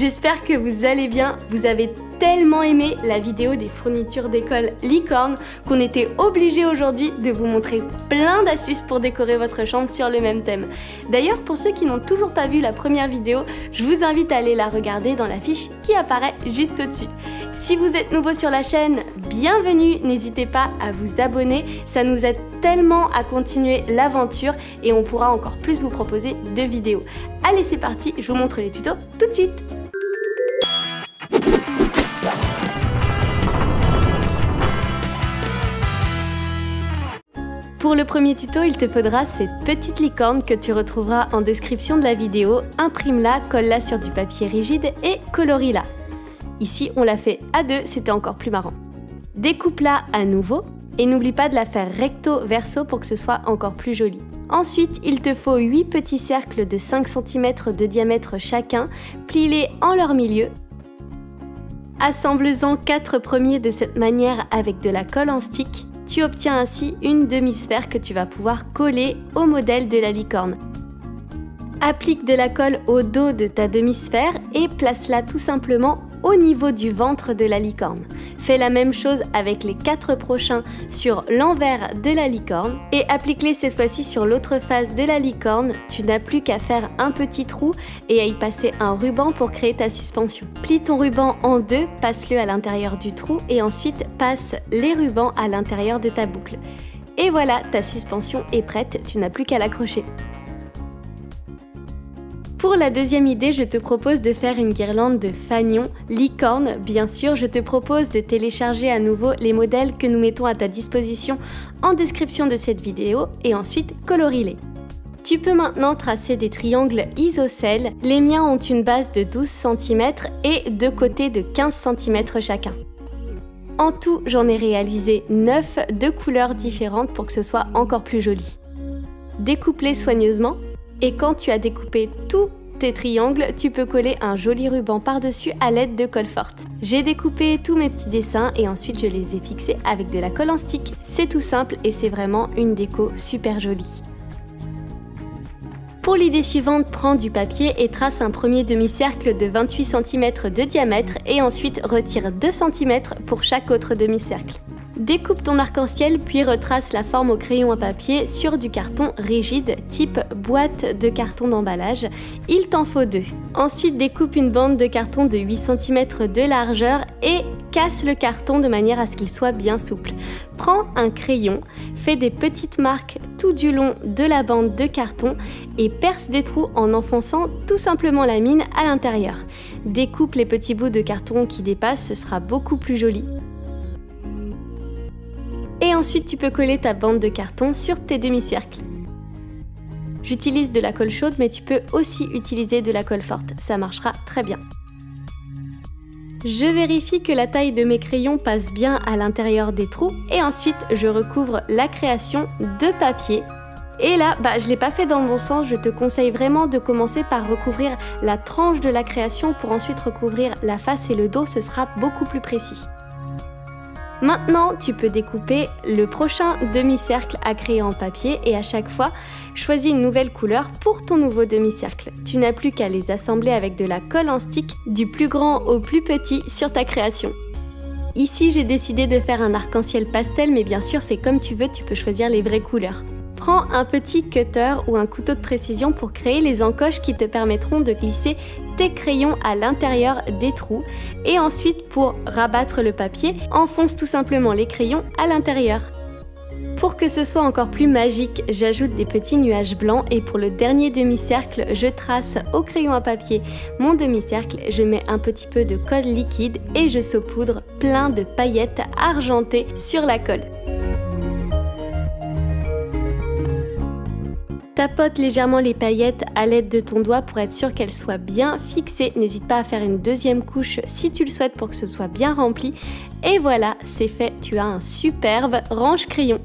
j'espère que vous allez bien. Vous avez tellement aimé la vidéo des fournitures d'école licorne qu'on était obligé aujourd'hui de vous montrer plein d'astuces pour décorer votre chambre sur le même thème. D'ailleurs, pour ceux qui n'ont toujours pas vu la première vidéo, je vous invite à aller la regarder dans la fiche qui apparaît juste au-dessus. Si vous êtes nouveau sur la chaîne, bienvenue, n'hésitez pas à vous abonner, ça nous aide tellement à continuer l'aventure et on pourra encore plus vous proposer de vidéos. Allez, c'est parti, je vous montre les tutos tout de suite. Pour le premier tuto, il te faudra cette petite licorne que tu retrouveras en description de la vidéo. Imprime-la, colle-la sur du papier rigide et colorie-la. Ici, on l'a fait à deux, c'était encore plus marrant. Découpe-la à nouveau et n'oublie pas de la faire recto-verso pour que ce soit encore plus joli. Ensuite, il te faut 8 petits cercles de 5 cm de diamètre chacun, plie-les en leur milieu. Assemble-en 4 premiers de cette manière avec de la colle en stick. Tu obtiens ainsi une demi-sphère que tu vas pouvoir coller au modèle de la licorne. Applique de la colle au dos de ta demi-sphère et place-la tout simplement au niveau du ventre de la licorne. Fais la même chose avec les 4 prochains sur l'envers de la licorne et applique-les cette fois-ci sur l'autre face de la licorne. Tu n'as plus qu'à faire un petit trou et à y passer un ruban pour créer ta suspension. Plie ton ruban en deux, passe-le à l'intérieur du trou et ensuite passe les rubans à l'intérieur de ta boucle. Et voilà, ta suspension est prête, tu n'as plus qu'à l'accrocher. Pour la deuxième idée, je te propose de faire une guirlande de fanions licorne. Bien sûr, je te propose de télécharger à nouveau les modèles que nous mettons à ta disposition en description de cette vidéo et ensuite colorie-les. Tu peux maintenant tracer des triangles isocèles. Les miens ont une base de 12 cm et deux côtés de 15 cm chacun. En tout, j'en ai réalisé 9 de couleurs différentes pour que ce soit encore plus joli. Découpe-les soigneusement. Et quand tu as découpé tous tes triangles, tu peux coller un joli ruban par-dessus à l'aide de colle forte. J'ai découpé tous mes petits dessins et ensuite je les ai fixés avec de la colle en stick. C'est tout simple et c'est vraiment une déco super jolie. Pour l'idée suivante, prends du papier et trace un premier demi-cercle de 28 cm de diamètre et ensuite retire 2 cm pour chaque autre demi-cercle. Découpe ton arc-en-ciel puis retrace la forme au crayon à papier sur du carton rigide type boîte de carton d'emballage. Il t'en faut 2. Ensuite découpe une bande de carton de 8 cm de largeur et casse le carton de manière à ce qu'il soit bien souple. Prends un crayon, fais des petites marques tout du long de la bande de carton et perce des trous en enfonçant tout simplement la mine à l'intérieur. Découpe les petits bouts de carton qui dépassent, ce sera beaucoup plus joli. Et ensuite, tu peux coller ta bande de carton sur tes demi-cercles. J'utilise de la colle chaude, mais tu peux aussi utiliser de la colle forte. Ça marchera très bien. Je vérifie que la taille de mes crayons passe bien à l'intérieur des trous. Et ensuite, je recouvre la création de papier. Et là, je ne l'ai pas fait dans le bon sens. Je te conseille vraiment de commencer par recouvrir la tranche de la création pour ensuite recouvrir la face et le dos. Ce sera beaucoup plus précis. Maintenant, tu peux découper le prochain demi-cercle à créer en papier et à chaque fois, choisis une nouvelle couleur pour ton nouveau demi-cercle. Tu n'as plus qu'à les assembler avec de la colle en stick du plus grand au plus petit sur ta création. Ici, j'ai décidé de faire un arc-en-ciel pastel, mais bien sûr, fais comme tu veux, tu peux choisir les vraies couleurs. Prends un petit cutter ou un couteau de précision pour créer les encoches qui te permettront de glisser tes crayons à l'intérieur des trous. Et ensuite, pour rabattre le papier, enfonce tout simplement les crayons à l'intérieur. Pour que ce soit encore plus magique, j'ajoute des petits nuages blancs et pour le dernier demi-cercle, je trace au crayon à papier mon demi-cercle, je mets un petit peu de colle liquide et je saupoudre plein de paillettes argentées sur la colle. Tapote légèrement les paillettes à l'aide de ton doigt pour être sûr qu'elles soient bien fixées. N'hésite pas à faire une deuxième couche si tu le souhaites pour que ce soit bien rempli. Et voilà, c'est fait, tu as un superbe range-crayon.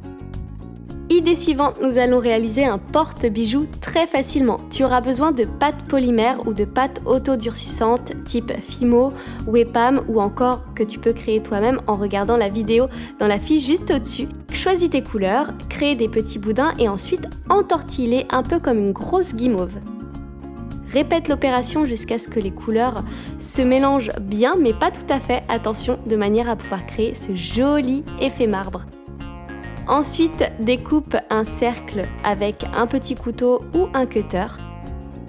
Idée suivante, nous allons réaliser un porte-bijoux très facilement. Tu auras besoin de pâte polymère ou de pâte auto-durcissante type Fimo ou EPAM ou encore que tu peux créer toi-même en regardant la vidéo dans la fiche juste au-dessus. Choisis tes couleurs, crée des petits boudins et ensuite entortille-les un peu comme une grosse guimauve. Répète l'opération jusqu'à ce que les couleurs se mélangent bien, mais pas tout à fait, attention, de manière à pouvoir créer ce joli effet marbre. Ensuite, découpe un cercle avec un petit couteau ou un cutter.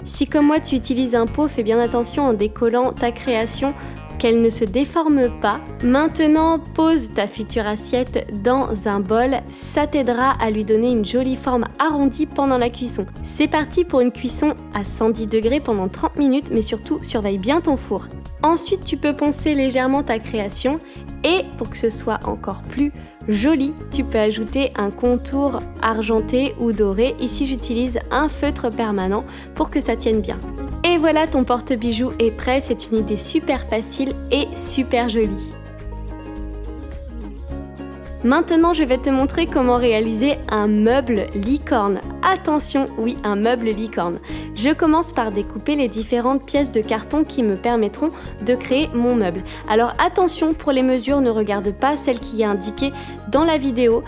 Si comme moi tu utilises un pot, fais bien attention en décollant ta création qu'elle ne se déforme pas. Maintenant, pose ta future assiette dans un bol, ça t'aidera à lui donner une jolie forme arrondie pendant la cuisson. C'est parti pour une cuisson à 110 degrés pendant 30 minutes, mais surtout surveille bien ton four. Ensuite, tu peux poncer légèrement ta création et pour que ce soit encore plus joli, tu peux ajouter un contour argenté ou doré. Ici, j'utilise un feutre permanent pour que ça tienne bien. Et voilà, ton porte-bijoux est prêt, c'est une idée super facile et super jolie. Maintenant, je vais te montrer comment réaliser un meuble licorne. Attention, oui, un meuble licorne. Je commence par découper les différentes pièces de carton qui me permettront de créer mon meuble. Alors attention, pour les mesures, ne regarde pas celle qui est indiquée dans la vidéo.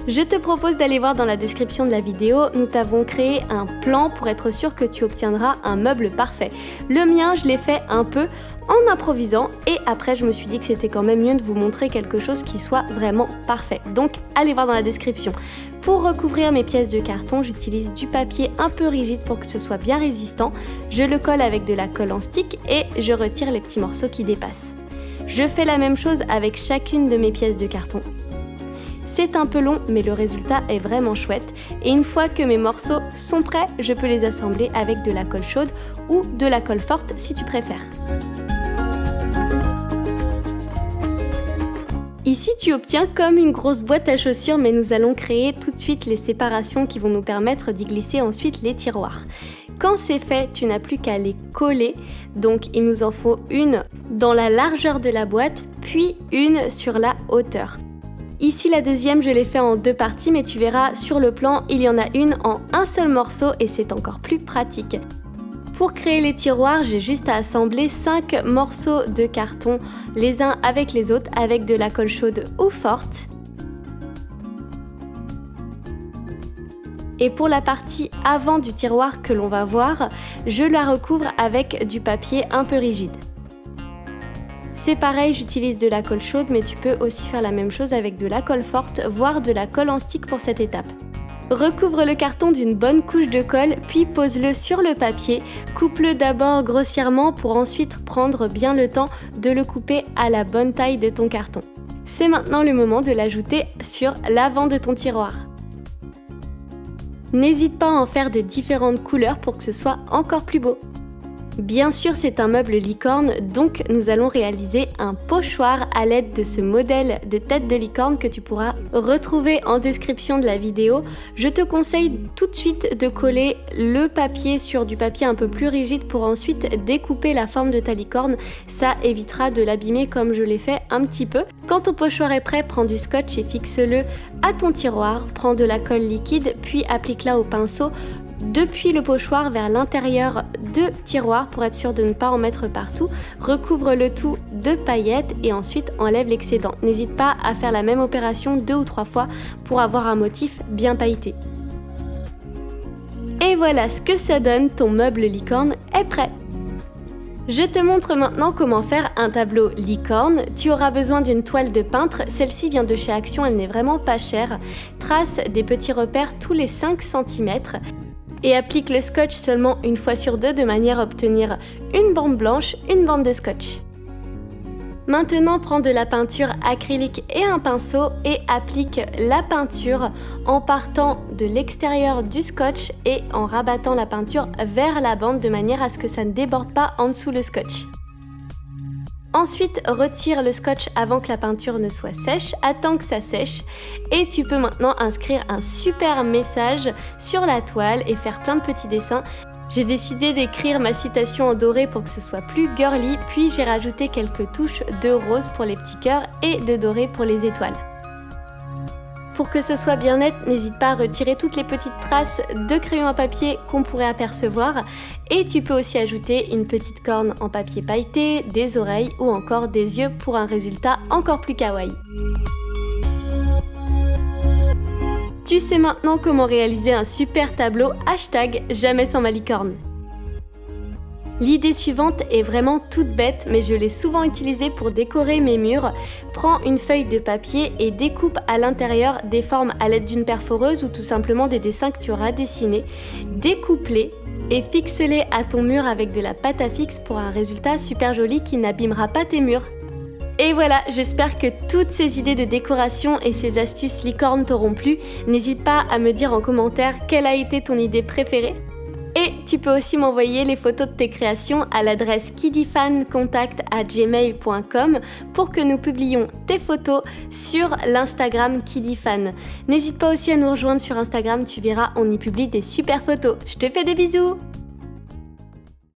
Je te propose d'aller voir dans la description de la vidéo, nous t'avons créé un plan pour être sûr que tu obtiendras un meuble parfait. Le mien, je l'ai fait un peu en improvisant et après je me suis dit que c'était quand même mieux de vous montrer quelque chose qui soit vraiment parfait. Donc allez voir dans la description. Pour recouvrir mes pièces de carton, j'utilise du papier un peu rigide pour que ce soit bien résistant. Je le colle avec de la colle en stick et je retire les petits morceaux qui dépassent. Je fais la même chose avec chacune de mes pièces de carton. C'est un peu long, mais le résultat est vraiment chouette. Et une fois que mes morceaux sont prêts, je peux les assembler avec de la colle chaude ou de la colle forte si tu préfères. Ici, tu obtiens comme une grosse boîte à chaussures, mais nous allons créer tout de suite les séparations qui vont nous permettre d'y glisser ensuite les tiroirs. Quand c'est fait, tu n'as plus qu'à les coller. Donc, il nous en faut une dans la largeur de la boîte, puis une sur la hauteur. Ici, la deuxième, je l'ai fait en deux parties, mais tu verras sur le plan, il y en a une en un seul morceau et c'est encore plus pratique. Pour créer les tiroirs, j'ai juste à assembler 5 morceaux de carton, les uns avec les autres, avec de la colle chaude ou forte. Et pour la partie avant du tiroir que l'on va voir, je la recouvre avec du papier un peu rigide. C'est pareil, j'utilise de la colle chaude, mais tu peux aussi faire la même chose avec de la colle forte, voire de la colle en stick pour cette étape. Recouvre le carton d'une bonne couche de colle, puis pose-le sur le papier. Coupe-le d'abord grossièrement pour ensuite prendre bien le temps de le couper à la bonne taille de ton carton. C'est maintenant le moment de l'ajouter sur l'avant de ton tiroir. N'hésite pas à en faire de différentes couleurs pour que ce soit encore plus beau. Bien sûr, c'est un meuble licorne, donc nous allons réaliser un pochoir à l'aide de ce modèle de tête de licorne que tu pourras retrouver en description de la vidéo. Je te conseille tout de suite de coller le papier sur du papier un peu plus rigide pour ensuite découper la forme de ta licorne. Ça évitera de l'abîmer comme je l'ai fait un petit peu. Quand ton pochoir est prêt, prends du scotch et fixe-le à ton tiroir. Prends de la colle liquide, puis applique-la au pinceau depuis le pochoir vers l'intérieur de tiroir pour être sûr de ne pas en mettre partout. Recouvre le tout de paillettes et ensuite enlève l'excédent. N'hésite pas à faire la même opération 2 ou 3 fois pour avoir un motif bien pailleté. Et voilà ce que ça donne, ton meuble licorne est prêt. Je te montre maintenant comment faire un tableau licorne. Tu auras besoin d'une toile de peintre, celle-ci vient de chez Action, elle n'est vraiment pas chère. Trace des petits repères tous les 5 cm. Et applique le scotch seulement une fois sur deux de manière à obtenir une bande blanche, une bande de scotch. Maintenant, prends de la peinture acrylique et un pinceau et applique la peinture en partant de l'extérieur du scotch et en rabattant la peinture vers la bande de manière à ce que ça ne déborde pas en dessous le scotch. Ensuite, retire le scotch avant que la peinture ne soit sèche, attends que ça sèche et tu peux maintenant inscrire un super message sur la toile et faire plein de petits dessins. J'ai décidé d'écrire ma citation en doré pour que ce soit plus girly, puis j'ai rajouté quelques touches de rose pour les petits cœurs et de doré pour les étoiles. Pour que ce soit bien net, n'hésite pas à retirer toutes les petites traces de crayon à papier qu'on pourrait apercevoir. Et tu peux aussi ajouter une petite corne en papier pailleté, des oreilles ou encore des yeux pour un résultat encore plus kawaii. Tu sais maintenant comment réaliser un super tableau #jamais sans ma licorne. L'idée suivante est vraiment toute bête, mais je l'ai souvent utilisée pour décorer mes murs. Prends une feuille de papier et découpe à l'intérieur des formes à l'aide d'une perforeuse ou tout simplement des dessins que tu auras dessinés. Découpe-les et fixe-les à ton mur avec de la pâte à fixe pour un résultat super joli qui n'abîmera pas tes murs. Et voilà, j'espère que toutes ces idées de décoration et ces astuces licornes t'auront plu. N'hésite pas à me dire en commentaire quelle a été ton idée préférée. Et tu peux aussi m'envoyer les photos de tes créations à l'adresse kiddyfan@gmail.com pour que nous publions tes photos sur l'Instagram Kiddyfan. N'hésite pas aussi à nous rejoindre sur Instagram, tu verras, on y publie des super photos. Je te fais des bisous!